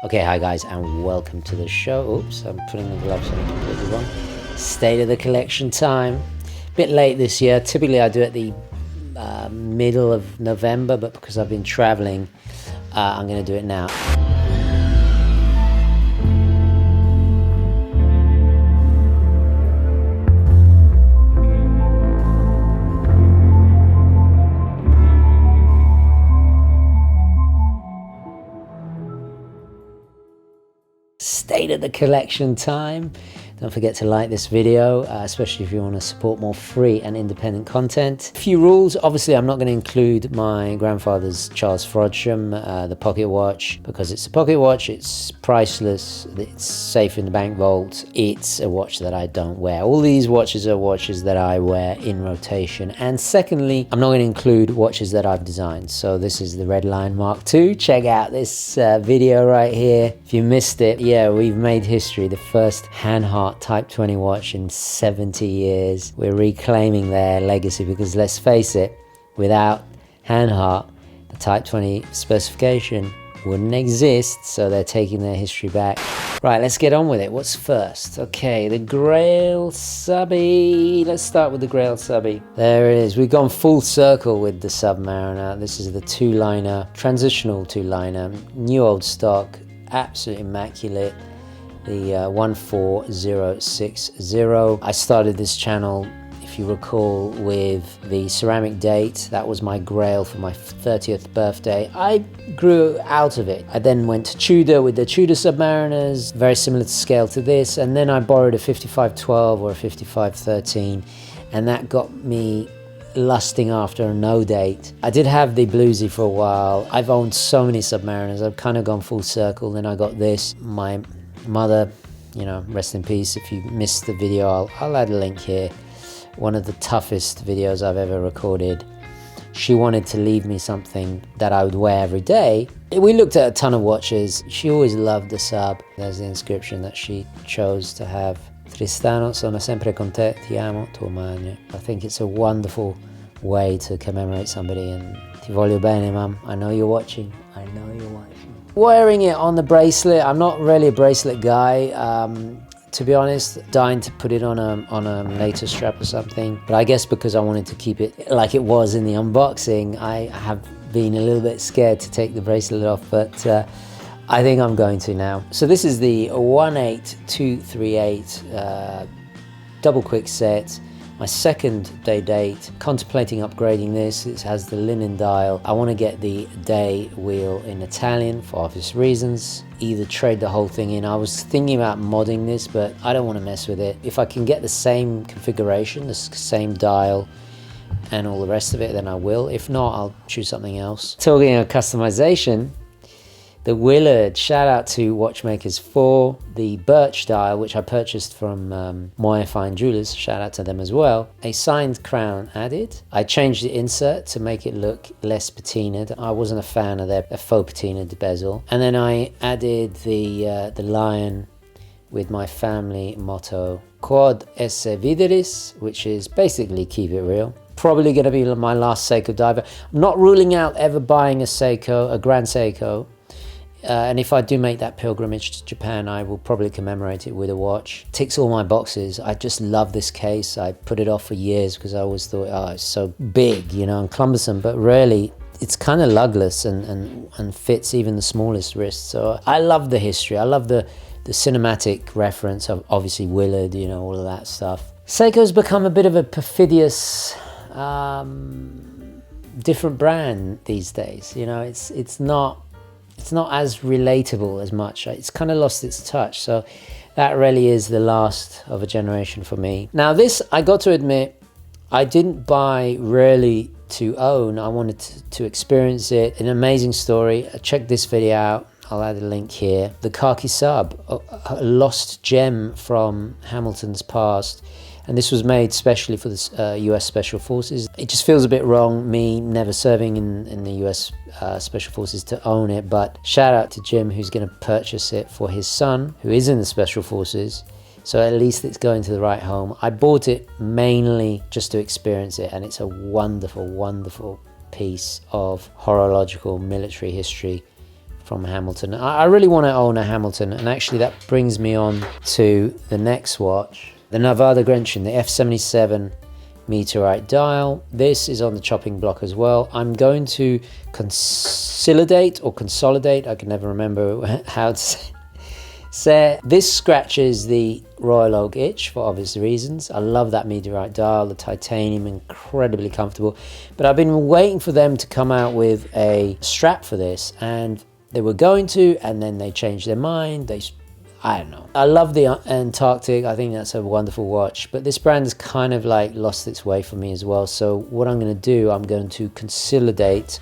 Okay, hi guys, and welcome to the show. Oops, I'm putting the gloves on completely wrong. State of the collection time. Bit late this year. Typically I do it at the middle of November, but because I've been traveling, I'm going to do it now. State of the collection time. Don't forget to like this video, especially if you want to support more free and independent content. A few rules. Obviously, I'm not going to include my grandfather's Charles Frodsham, the pocket watch, because it's a pocket watch. It's priceless. It's safe in the bank vault. It's a watch that I don't wear. All these watches are watches that I wear in rotation. And secondly, I'm not going to include watches that I've designed. So this is the Red Line Mark II. Check out this video right here. If you missed it, yeah, we've made history. The first Hanhart Type 20 watch in 70 years. We're reclaiming their legacy because let's face it, without Hanhart, the Type 20 specification wouldn't exist, so they're taking their history back. Right, let's get on with it. What's first? Okay, the Grail Subby. Let's start with the Grail Subby. There it is. We've gone full circle with the Submariner. This is the two-liner, transitional two-liner, new old stock, absolutely immaculate. The 14060. I started this channel, if you recall, with the ceramic date. That was my grail for my 30th birthday. I grew out of it. I then went to Tudor with the Tudor Submariners, very similar to scale to this, and then I borrowed a 5512 or a 5513, and that got me lusting after a no date. I did have the bluesy for a while. I've owned so many Submariners. I've kind of gone full circle. Then I got this. My mother, you know, rest in peace. If you missed the video, I'll add a link here. One of the toughest videos I've ever recorded. She wanted to leave me something that I would wear every day. We looked at a ton of watches. She always loved the Sub. There's the inscription that she chose to have. Tristano, sono sempre con te, ti amo, tuo Magno. I think it's a wonderful way to commemorate somebody, and ti voglio bene, mum. I know you're watching. I know you're watching. Wearing it on the bracelet. I'm not really a bracelet guy, to be honest. Dying to put it on a later strap or something, but I guess because I wanted to keep it like it was in the unboxing, I have been a little bit scared to take the bracelet off, but I think I'm going to now. So this is the 18238 double quick set. My second day date, contemplating upgrading this. It has the linen dial. I want to get the day wheel in Italian for obvious reasons. Either trade the whole thing in. I was thinking about modding this, but I don't want to mess with it. If I can get the same configuration, the same dial, and all the rest of it, then I will. If not, I'll choose something else. Talking of customization, the Willard, shout out to Watchmakers 4, the birch dial, which I purchased from Moyer Fine Jewelers, shout out to them as well. A signed crown added. I changed the insert to make it look less patinaed. I wasn't a fan of their faux patinaed bezel. And then I added the lion with my family motto, Quod esse videris, which is basically keep it real. Probably going to be my last Seiko diver. I'm not ruling out ever buying a Seiko, a Grand Seiko. And if I do make that pilgrimage to Japan, I will probably commemorate it with a watch. Ticks all my boxes. I just love this case. I put it off for years because I always thought, oh, it's so big, you know, and cumbersome. But really, it's kind of lugless and fits even the smallest wrist. So I love the history. I love the cinematic reference of obviously Willard, you know, all of that stuff. Seiko's become a bit of a perfidious, different brand these days. You know, it's not as relatable as much. It's kind of lost its touch. So that really is the last of a generation for me. Now this, I got to admit, I didn't buy really to own. I wanted to experience it. An amazing story. Check this video out. I'll add a link here. The Khaki Sub, a lost gem from Hamilton's past. And this was made specially for the US Special Forces. It just feels a bit wrong, me never serving in the US Special Forces, to own it. But shout out to Jim, who's going to purchase it for his son, who is in the Special Forces. So at least it's going to the right home. I bought it mainly just to experience it, and it's a wonderful, wonderful piece of horological military history from Hamilton. I really want to own a Hamilton, and actually that brings me on to the next watch, the Nevada Grenchen, the F77 meteorite dial. This is on the chopping block as well. I'm going to consolidate, I can never remember how to say it. This scratches the Royal Oak itch for obvious reasons. I love that meteorite dial, the titanium, incredibly comfortable. But I've been waiting for them to come out with a strap for this, and they were going to, and then they changed their mind. I don't know. I love the Antarctic. I think that's a wonderful watch, but this brand has kind of like lost its way for me as well. So what I'm going to do, I'm going to consolidate,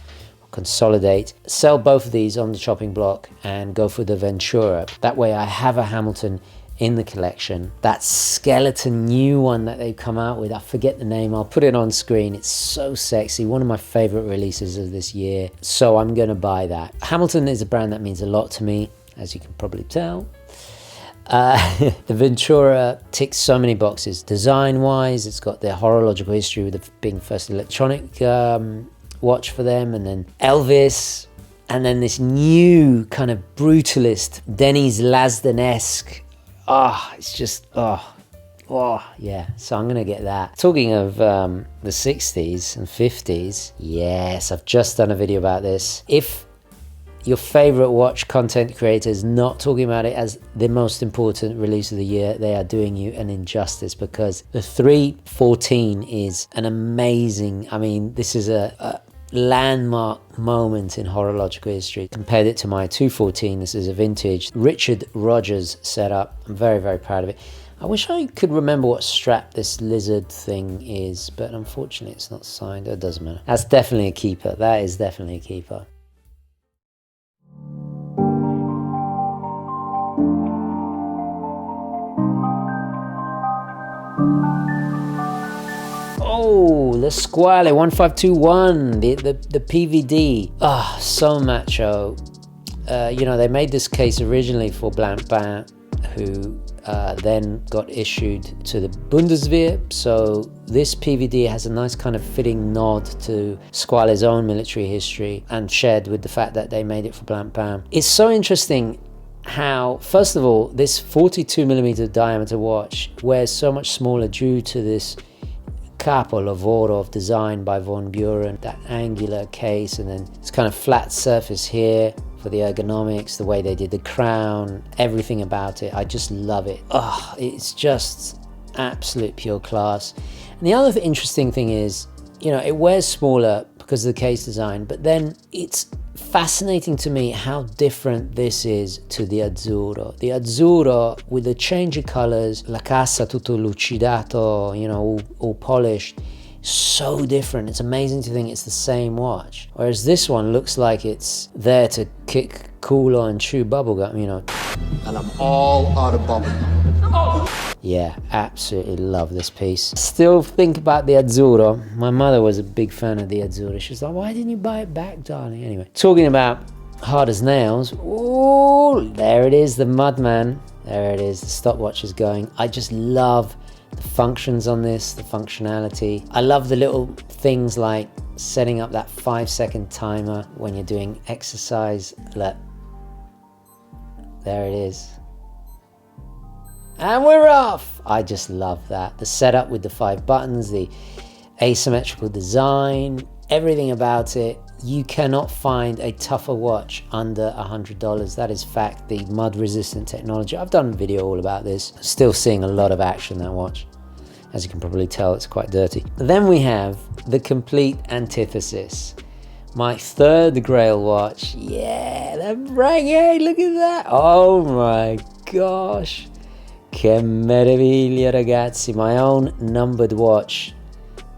sell both of these on the chopping block and go for the Ventura. That way I have a Hamilton in the collection. That skeleton new one that they've come out with, I forget the name, I'll put it on screen. It's so sexy, one of my favorite releases of this year. So I'm gonna buy that. Hamilton is a brand that means a lot to me, as you can probably tell. The Ventura ticks so many boxes. Design-wise, it's got their horological history with it being first electronic watch for them, and then Elvis, and then this new kind of brutalist, Denny's Lasden-esque. It's just, yeah. So I'm gonna get that. Talking of the 60s and 50s, yes, I've just done a video about this. If your favorite watch content creator is not talking about it as the most important release of the year, they are doing you an injustice, because the 314 is an amazing, I mean, this is a landmark moment in horological history. Compared it to my 214, this is a vintage Richard Rogers setup. I'm very, very proud of it. I wish I could remember what strap this lizard thing is, but unfortunately it's not signed. It doesn't matter. That's definitely a keeper. That is definitely a keeper. Oh, the Squale 1521, the PVD. So macho. You know, they made this case originally for Blancpain, who then got issued to the Bundeswehr. So this PVD has a nice kind of fitting nod to Squale's own military history, and shared with the fact that they made it for Blancpain. It's so interesting how, first of all, this 42mm diameter watch wears so much smaller due to this Capo Lavoro design by Von Buren, that angular case, and then this kind of flat surface here for the ergonomics, the way they did the crown, everything about it. I just love it. It's just absolute pure class. And the other interesting thing is, you know, it wears smaller because of the case design, but then it's fascinating to me how different this is to the Azzurro. The Azzurro, with the change of colors, la cassa tutto lucidato, you know, all polished, so different. It's amazing to think it's the same watch. Whereas this one looks like it's there to kick culo and chew bubblegum, you know. And I'm all out of bubblegum. Yeah, absolutely love this piece. Still think about the Azzurro. My mother was a big fan of the Azzurro. She was like, why didn't you buy it back, darling? Anyway, talking about hard as nails. Oh, there it is, the Mudman. There it is, the stopwatch is going. I just love the functions on this, the functionality. I love the little things like setting up that 5-second timer when you're doing exercise. Look, there it is. And we're off! I just love that. The setup with the 5 buttons, the asymmetrical design, everything about it. You cannot find a tougher watch under $100. That is fact. The mud resistant technology. I've done a video all about this. Still seeing a lot of action in that watch. As you can probably tell, it's quite dirty. Then we have the complete antithesis. My third grail watch. Yeah, the Breguet, look at that. Oh my gosh. Che meraviglia, ragazzi. My own numbered watch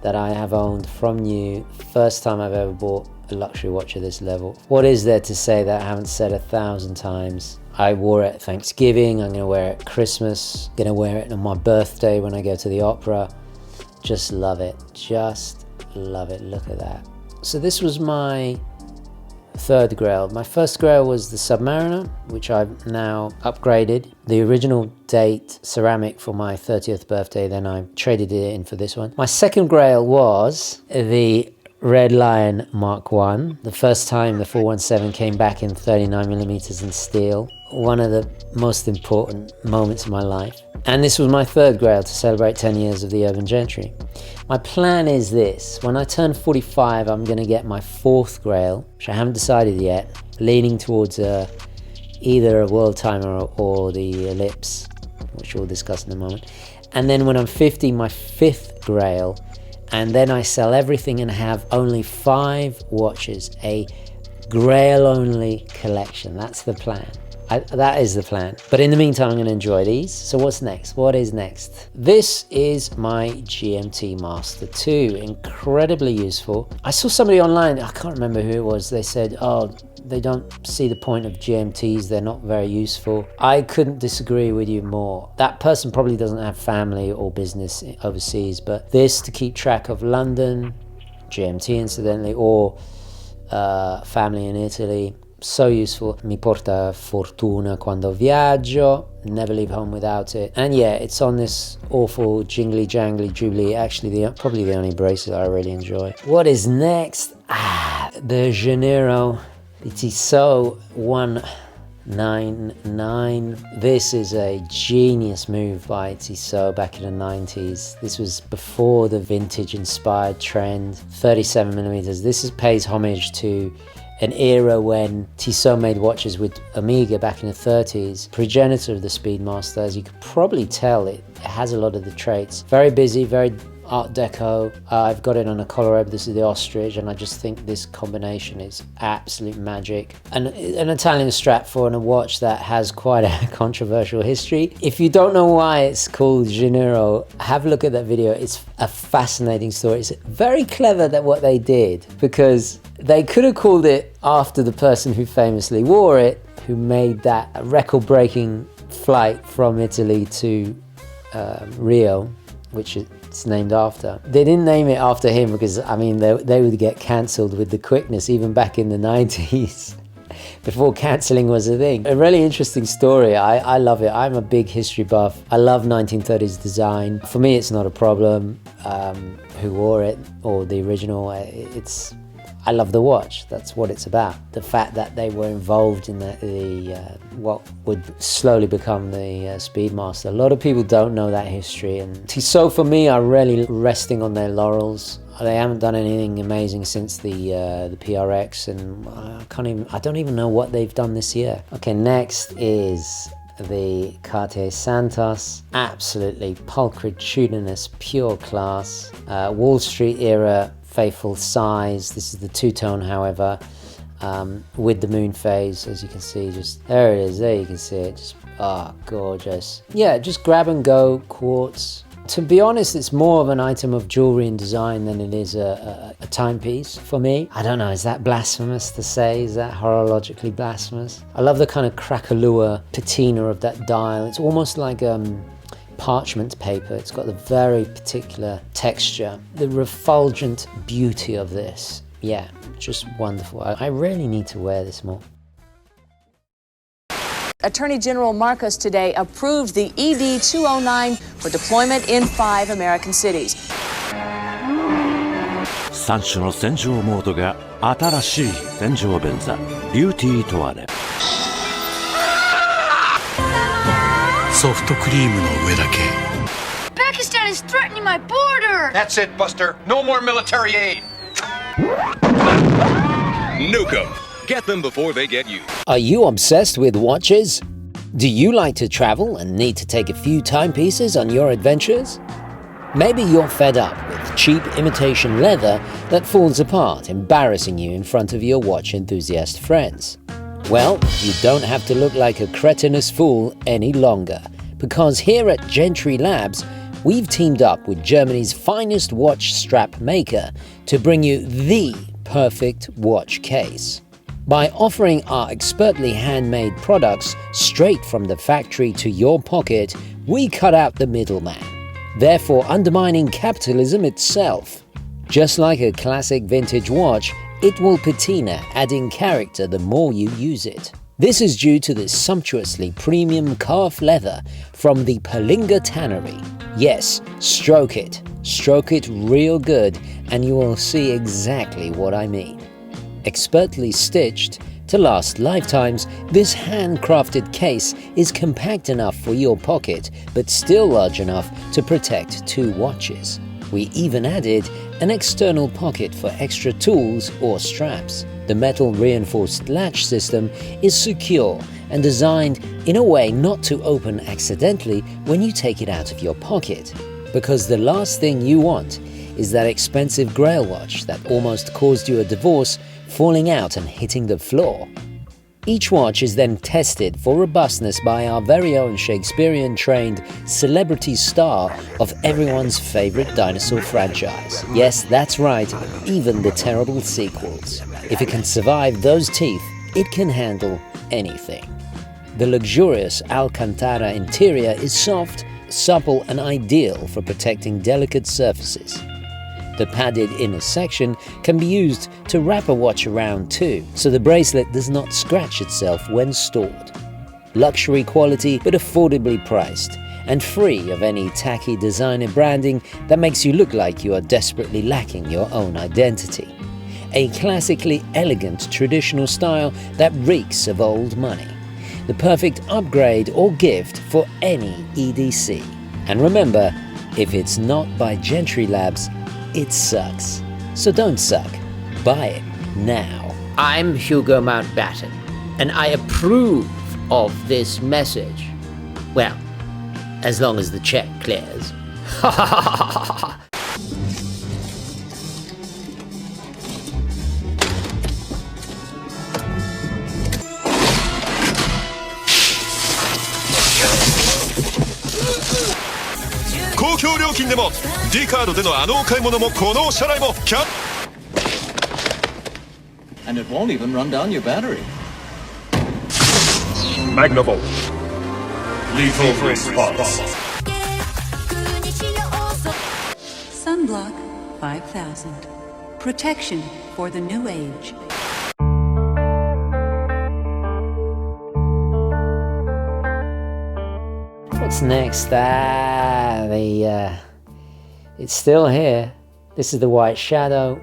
that I have owned from new. First time I've ever bought a luxury watch of this level. What is there to say that I haven't said 1,000 times? I wore it at Thanksgiving, I'm going to wear it at Christmas, going to wear it on my birthday when I go to the opera. Just love it. Just love it. Look at that. So this was my third grail. My first grail was the Submariner, which I've now upgraded. The original date ceramic for my 30th birthday, then I traded it in for this one. My second grail was the Red Lion Mark 1. The first time the 417 came back in 39mm in steel. One of the most important moments of my life. And this was my third grail to celebrate 10 years of the Urban Gentry. My plan is this: when I turn 45, I'm going to get my fourth grail, which I haven't decided yet, leaning towards either a World Timer or the Ellipse, which we'll discuss in a moment. And then when I'm 50, my fifth grail, and then I sell everything and have only 5 watches, a grail only collection. That's the plan. That is the plan. But in the meantime, I'm going to enjoy these. So what's next? What is next? This is my GMT Master 2. Incredibly useful. I saw somebody online, I can't remember who it was, they said, oh, they don't see the point of GMTs, they're not very useful. I couldn't disagree with you more. That person probably doesn't have family or business overseas, but this to keep track of London, GMT incidentally, or family in Italy, so useful. Mi porta fortuna quando viaggio, never leave home without it. And yeah, it's on this awful jingly jangly jubilee, actually probably the only bracelet I really enjoy. What is next? The Janeiro, the Tissot 199. This is a genius move by Tissot back in the 90s. This was before the vintage inspired trend. 37mm. This pays homage to an era when Tissot made watches with Omega back in the 30s, progenitor of the Speedmaster. As you could probably tell, it has a lot of the traits. Very busy, very Art Deco. I've got it on a collar. This is the ostrich, and I just think this combination is absolute magic. And an Italian strap for a watch that has quite a controversial history. If you don't know why it's called Janeiro, have a look at that video. It's a fascinating story. It's very clever that what they did, because they could have called it after the person who famously wore it, who made that record-breaking flight from Italy to Rio, which it's named after. They didn't name it after him because, I mean, they would get cancelled with the quickness, even back in the 90s, before cancelling was a thing. A really interesting story. I love it. I'm a big history buff. I love 1930s design. For me, it's not a problem who wore it or the original. I love the watch. That's what it's about. The fact that they were involved in what would slowly become the Speedmaster. A lot of people don't know that history, and Tissot for me are really resting on their laurels. They haven't done anything amazing since the PRX, and I don't even know what they've done this year. Okay, next is the Cartier Santos. Absolutely pulchritudinous, pure class. Wall Street era faithful size. This is the two-tone, however, with the MoonPhase, as you can see. Just there it is. There you can see it. Just gorgeous. Yeah, just grab and go quartz. To be honest, it's more of an item of jewelry and design than it is a timepiece for me. I don't know, is that blasphemous to say? Is that horologically blasphemous? I love the kind of craquelure patina of that dial. It's almost like parchment paper. It's got the very particular texture. The refulgent beauty of this. Yeah, just wonderful. I really need to wear this more. Attorney General Marcos today approved the ED-209 for deployment in 5 American cities. 3種の洗浄モードが新しい洗浄便座ビューティートワレ。ソフトクリームの上だけ。Pakistan is threatening my border! That's it, Buster. No more military aid. Nuke 'em. Get them before they get you. Are you obsessed with watches? Do you like to travel and need to take a few timepieces on your adventures? Maybe you're fed up with cheap imitation leather that falls apart, embarrassing you in front of your watch enthusiast friends. Well, you don't have to look like a cretinous fool any longer, because here at Gentry Labs, we've teamed up with Germany's finest watch strap maker to bring you the perfect watch case. By offering our expertly handmade products straight from the factory to your pocket, we cut out the middleman, therefore undermining capitalism itself. Just like a classic vintage watch, it will patina, adding character the more you use it. This is due to the sumptuously premium calf leather from the Palinga Tannery. Yes, stroke it. Stroke it real good and you will see exactly what I mean. Expertly stitched to last lifetimes, this handcrafted case is compact enough for your pocket, but still large enough to protect 2 watches. We even added an external pocket for extra tools or straps. The metal reinforced latch system is secure and designed in a way not to open accidentally when you take it out of your pocket. Because the last thing you want is that expensive Grail watch that almost caused you a divorce falling out and hitting the floor. Each watch is then tested for robustness by our very own Shakespearean-trained celebrity star of everyone's favorite dinosaur franchise. Yes, that's right, even the terrible sequels. If it can survive those teeth, it can handle anything. The luxurious Alcantara interior is soft, supple and ideal for protecting delicate surfaces. The padded inner section can be used to wrap a watch around too, so the bracelet does not scratch itself when stored. Luxury quality but affordably priced, and free of any tacky designer branding that makes you look like you are desperately lacking your own identity. A classically elegant traditional style that reeks of old money. The perfect upgrade or gift for any EDC. And remember, if it's not by Gentry Labs, it sucks. So don't suck. Buy it now. I'm Hugo Mountbatten, and I approve of this message. Well, as long as the check clears. Ha ha ha ha ha ha! 公共料金でも D カードでのあのお買い物もこのお支払いもキャン And it won't even run down your battery. Magnavolt. Lethal response. Sunblock 5000. Protection for the new age. What's next? It's still here. This is the White Shadow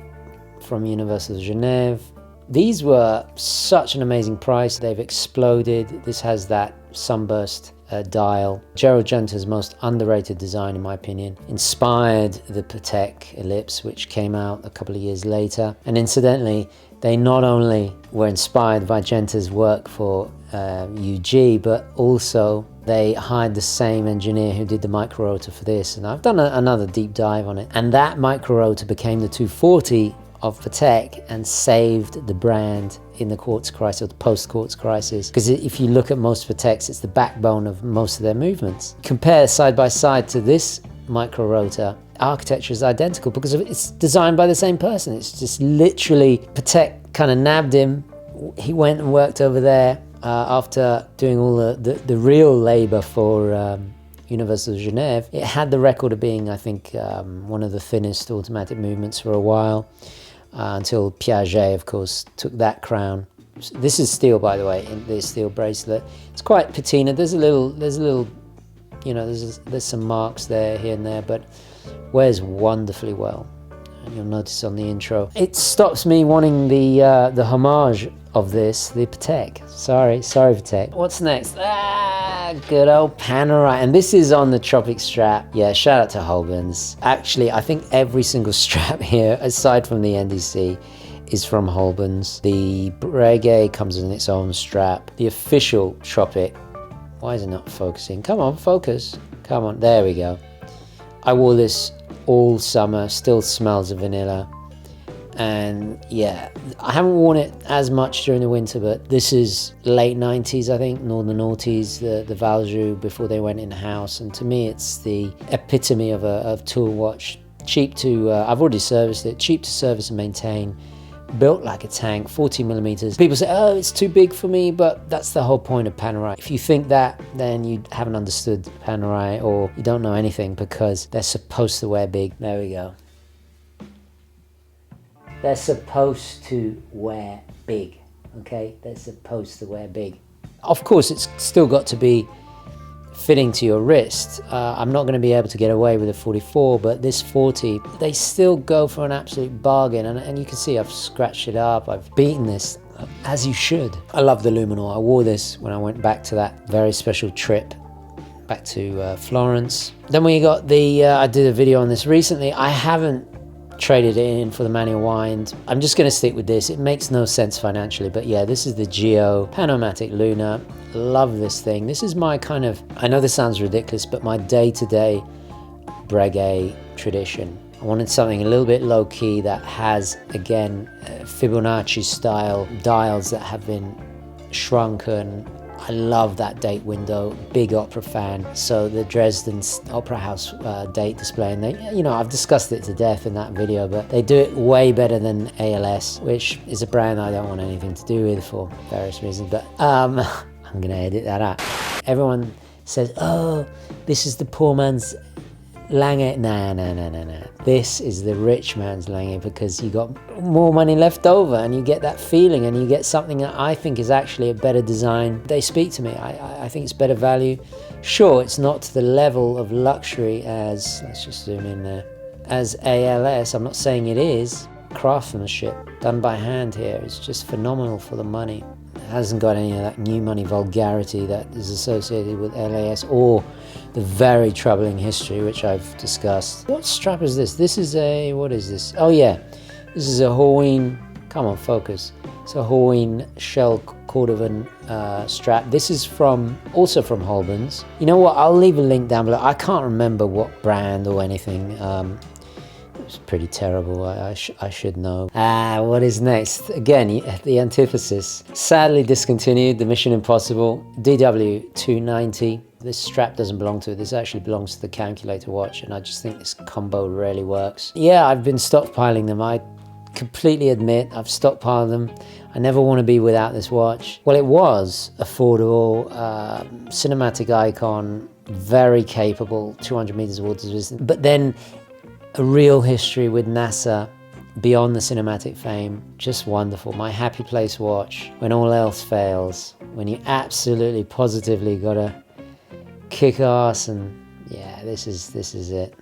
from Universal Geneve. These were such an amazing price. They've exploded. This has that sunburst dial. Gerald Genter's most underrated design, in my opinion. Inspired the Patek Ellipse, which came out a couple of years later. And incidentally, they not only were inspired by Genter's work for UG, but also they hired the same engineer who did the micro rotor for this, and I've done another deep dive on it. And that micro rotor became the 240 of Patek and saved the brand in the quartz crisis, or the post-quartz crisis. Because if you look at most Pateks, it's the backbone of most of their movements. Compare side by side to this micro rotor, architecture is identical because it's designed by the same person. It's just literally, Patek kind of nabbed him. He went and worked over there after doing all the real labor for Universal Geneve. It had the record of being, I think, one of the thinnest automatic movements for a while, until Piaget, of course, took that crown. This is steel, by the way, this steel bracelet. It's quite patina. There's a little, you know, there's some marks there, here and there, but wears wonderfully well. And you'll notice on the intro. It stops me wanting the homage of this, the Patek. Sorry Patek. What's next? Good old Panerai. And this is on the Tropic strap. Yeah, shout out to Holbeins. Actually, I think every single strap here, aside from the NDC, is from Holbeins. The Breguet comes in its own strap. The official Tropic. Why is it not focusing? Come on, focus. Come on, there we go. I wore this all summer, still smells of vanilla. And yeah, I haven't worn it as much during the winter, but this is late 90s, I think, Northern Noughties, the Valjoux before they went in-house. And to me, it's the epitome of tool watch. Cheap to, I've already serviced it, cheap to service and maintain, built like a tank, 40 millimeters. People say, oh, it's too big for me, but that's the whole point of Panerai. If you think that, then you haven't understood Panerai, or you don't know anything, because they're supposed to wear big. There we go. They're supposed to wear big, okay? They're supposed to wear big. Of course, it's still got to be fitting to your wrist. I'm not going to be able to get away with a 44, but this 40, they still go for an absolute bargain. And you can see I've scratched it up. I've beaten this, as you should. I love the Luminor. I wore this when I went back to that very special trip back to Florence. Then we got the, I did a video on this recently. I haven't traded it in for the manual wind. I'm just going to stick with this. It makes no sense financially, but yeah, this is the Geo PanoMaticLunar. Love this thing. This is my kind of, I know this sounds ridiculous, but my day-to-day Breguet tradition. I wanted something a little bit low-key that has, again, Fibonacci style dials that have been shrunken. I love that date window, big opera fan. So the Dresden Opera House date display, and they, you know, I've discussed it to death in that video, but they do it way better than ALS, which is a brand I don't want anything to do with for various reasons, but I'm gonna edit that out. Everyone says, oh, this is the poor man's Lange. Nah. This is the rich man's Lange, because you got more money left over and you get that feeling and you get something that I think is actually a better design. They speak to me. I think it's better value. Sure, it's not to the level of luxury as, let's just zoom in there, as ALS. I'm not saying it is. Craftsmanship done by hand here is just phenomenal for the money. It hasn't got any of that new money vulgarity that is associated with LAS or the very troubling history which I've discussed. What strap is this? This is a, what is this? Oh yeah, this is a Hawaiian, come on focus. It's a Hawaiian shell cordovan strap. This is also from Holben's. You know what, I'll leave a link down below. I can't remember what brand or anything. It's pretty terrible, I should know. What is next? Again, the antithesis. Sadly discontinued, the Mission Impossible DW290. This strap doesn't belong to it. This actually belongs to the calculator watch, and I just think this combo really works. Yeah, I've been stockpiling them. I completely admit I've stockpiled them. I never want to be without this watch. Well, it was affordable, cinematic icon, very capable, 200 meters of water resistance. But then a real history with NASA beyond the cinematic fame, just wonderful. My happy place watch when all else fails, when you absolutely positively gotta kick ass, and yeah, this is it.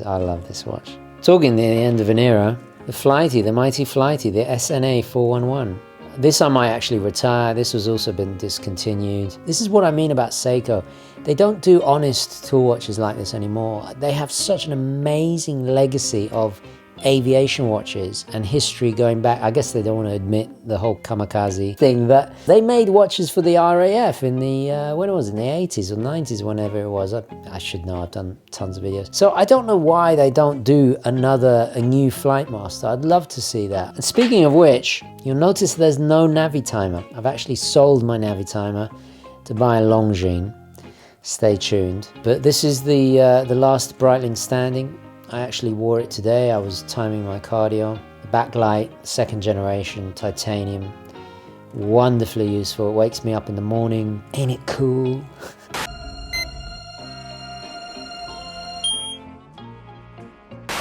I love this watch. Talking the end of an era, the Flighty, the mighty Flighty, the SNA 411. This I might actually retire. This has also been discontinued. This is what I mean about Seiko. They don't do honest tool watches like this anymore. They have such an amazing legacy of aviation watches and history going back. I guess they don't want to admit the whole kamikaze thing, but they made watches for the RAF in the, when it was in the 80s or 90s, whenever it was. I should know, I've done tons of videos. So I don't know why they don't do a new Flightmaster. I'd love to see that. And speaking of which, you'll notice there's no Navitimer. I've actually sold my Navitimer to buy a Longines. Stay tuned. But this is the last Breitling standing. I actually wore it today. I was timing my cardio. The backlight, second generation, titanium. Wonderfully useful. It wakes me up in the morning. Ain't it cool?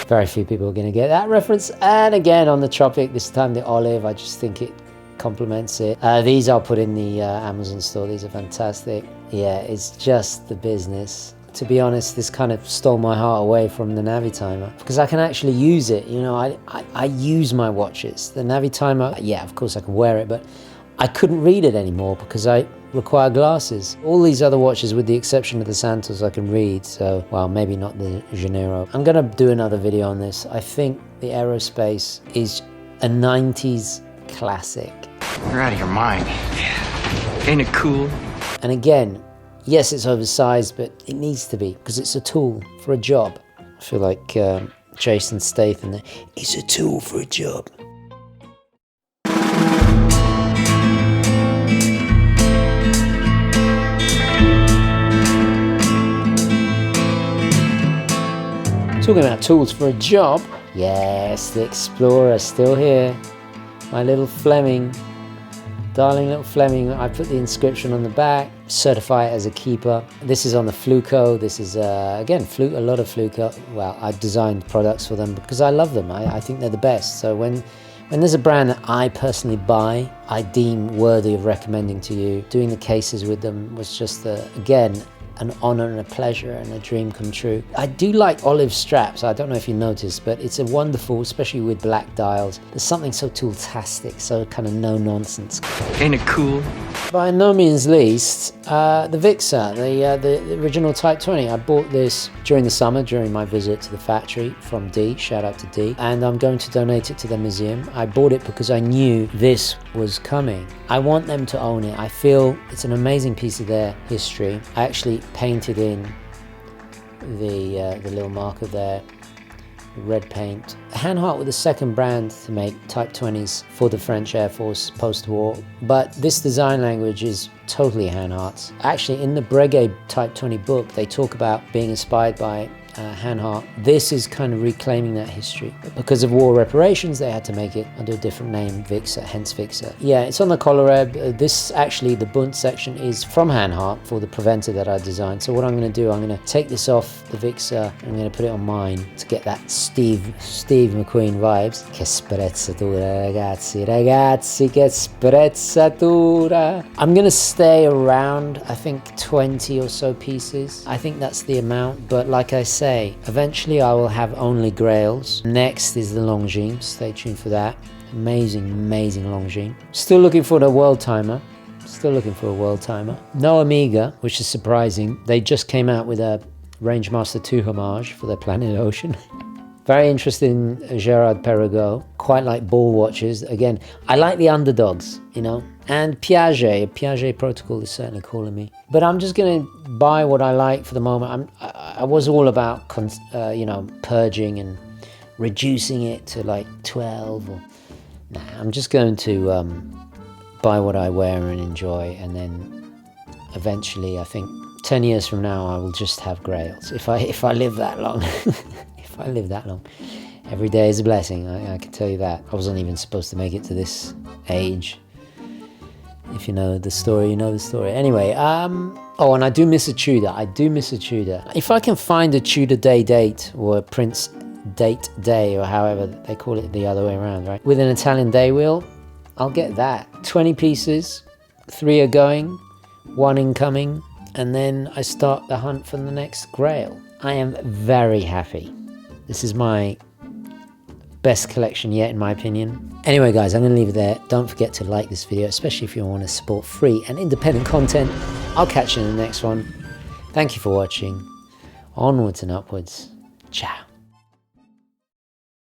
Very few people are going to get that reference. And again, on the Tropic, this time the olive, I just think it complements it. These I'll put in the Amazon store. These are fantastic. Yeah, it's just the business. To be honest, this kind of stole my heart away from the Navitimer, because I can actually use it. You know, I use my watches. The Navitimer, yeah, of course I can wear it, but I couldn't read it anymore because I require glasses. All these other watches, with the exception of the Santos, I can read. So, well, maybe not the Janeiro. I'm gonna do another video on this. I think the Aerospace is a 90s classic. You're out of your mind. Ain't it cool? And again, yes, it's oversized, but it needs to be, because it's a tool for a job. I feel like Jason Statham there. It's a tool for a job. Talking about tools for a job, yes, the Explorer, still here. My little Fleming. Darling little Fleming, I put the inscription on the back, certify it as a keeper. This is on the Fluco. This is, again, a lot of Fluco. Well, I've designed products for them because I love them. I think they're the best. So when there's a brand that I personally buy, I deem worthy of recommending to you, doing the cases with them was just, again, an honor and a pleasure and a dream come true. I do like olive straps. I don't know if you noticed, but it's a wonderful, especially with black dials. There's something so tool-tastic, so kind of no-nonsense. Ain't it cool? By no means least, the Vixar, the original Type 20. I bought this during the summer, during my visit to the factory from D, shout out to D, and I'm going to donate it to the museum. I bought it because I knew this was coming. I want them to own it. I feel it's an amazing piece of their history. I actually painted in the little marker there, red paint. Hanhart were the second brand to make Type 20s for the French Air Force post-war, but this design language is totally Hanhart's. Actually, in the Breguet Type 20 book, they talk about being inspired by Hanhart. This is kind of reclaiming that history. But because of war reparations, they had to make it under a different name, Vixar, hence Vixar. Yeah, it's on the collareb. This actually, the bunt section is from Hanhart for the preventer that I designed. So what I'm going to do, I'm going to take this off the Vixar, I'm going to put it on mine to get that Steve McQueen vibes. Che sprezzatura, ragazzi, che sprezzatura. I'm going to stay around, I think, 20 or so pieces. I think that's the amount, but like I say, eventually I will have only grails. Next is the Longines. Stay tuned for that. Amazing Longines. Still looking for the world timer. No Omega, which is surprising. They just came out with a Rangemaster 2 homage for their Planet Ocean. Very interested in Gerard Perregaux. Quite like ball watches. Again, I like the underdogs, you know. And Piaget Protocol is certainly calling me. But I'm just going to buy what I like for the moment. I was all about, you know, purging and reducing it to like 12. Or, nah, I'm just going to buy what I wear and enjoy. And then eventually, I think 10 years from now, I will just have grails. If I live that long. If I live that long. Every day is a blessing, I can tell you that. I wasn't even supposed to make it to this age. If you know the story, you know the story. Anyway, oh, and I do miss a Tudor. If I can find a Tudor date or a Prince day or however they call it the other way around, right? With an Italian day wheel, I'll get that. 20 pieces, 3 are going, 1 incoming, and then I start the hunt for the next grail. I am very happy. This is my best collection yet, in my opinion. Anyway, guys, I'm going to leave it there. Don't forget to like this video, especially if you want to support free and independent content. I'll catch you in the next one. Thank you for watching. Onwards and upwards. Ciao.